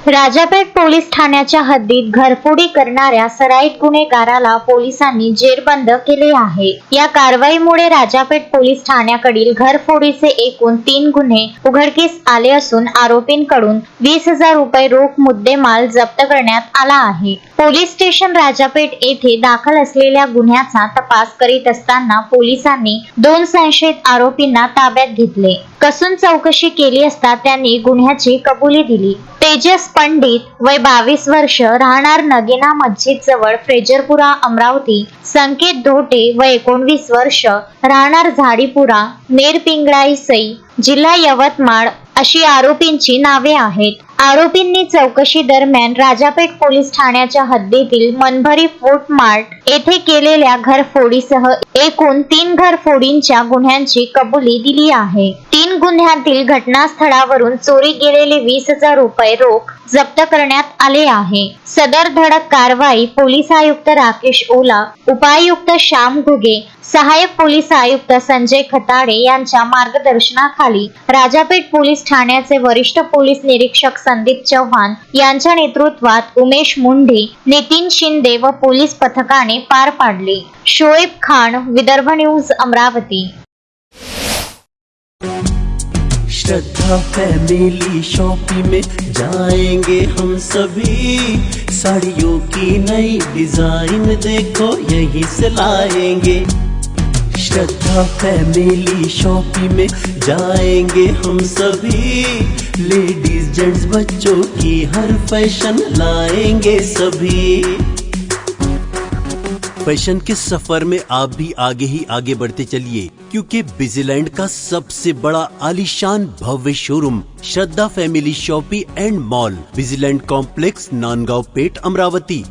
Rajapeth police ठाण्याच्या हद्दीत घरफोडी करणाऱ्या सराईत गुन्हेगाराला पोलिसांनी जेरबंद केले आहे। या कारवाईमुळे राजापेठ पोलीस ठाण्याकडील घरफोडीचे एकूण 3 गुन्हे उघडकीस आले असून आरोपींकडून 20,000 रुपये रोख मुद्देमाल जप्त करण्यात आला आहे। पोलीस स्टेशन राजापेठ येथे दाखल असलेल्या गुन्ह्याचा तपास करीत असताना पोलिसांनी 2 संशयित आरोपींना ताब्यात घेतले। कसून चौकशी केली असता त्यांनी गुन्ह्याची कबुली दिली। तेजस पंडित वय 22 वर्ष राहणार नगीना मस्जिद जवळ फ्रेजरपुरा अमरावती, संकेत धोटे वय 19 वर्ष राहणार झाडीपुरा नेरपिंगळाई सई जिल्हा यवतमाळ अशी आरोपींची नावे आहेत। आरोपींनी चौकशी दरम्यान राजापेठ पोलीस ठाण्याच्या हद्दीतील मनभरी फूड मार्ट येथे केलेल्या घरफोडीसह एकूण 3 घरफोडींच्या गुन्ह्यांची कबुली दिली आहे। 3 गुन्ह्यातील घटनास्थळावरून चोरी गेलेले 20,000 रुपये रोख जप्त करण्यात आले आहे। सदर धडक कारवाई पोलीस आयुक्त राकेश ओला, उपायुक्त श्याम घुगे, सहाय्यक पोलीस आयुक्त संजय खताडे यांच्या मार्गदर्शनाखाली राजापेठ पोलीस ठाण्याचे वरिष्ठ पोलीस निरीक्षक संदीप चव्हाण यांच्या नेतृत्वात उमेश मुंढे, नितीन शिंदे व पोलीस पथकाने पार पाडले। शोएब खान, विदर्भ न्यूज, अमरावती। श्रद्धा फैमिली शॉपिंग में जाएंगे हम सभी, साड़ियों की नई डिजाइन देखो यहीं से लाएंगे। श्रद्धा फैमिली शॉपिंग में जाएंगे हम सभी, लेडीज जेंट्स बच्चों की हर फैशन लाएंगे सभी। फैशन के सफर में आप भी आगे ही आगे बढ़ते चलिए, क्योंकि बिजीलैंड का सबसे बड़ा आलीशान भव्य showroom Shraddha family shopping and mall, Busyland complex, Nandgaon Peth, Amravati.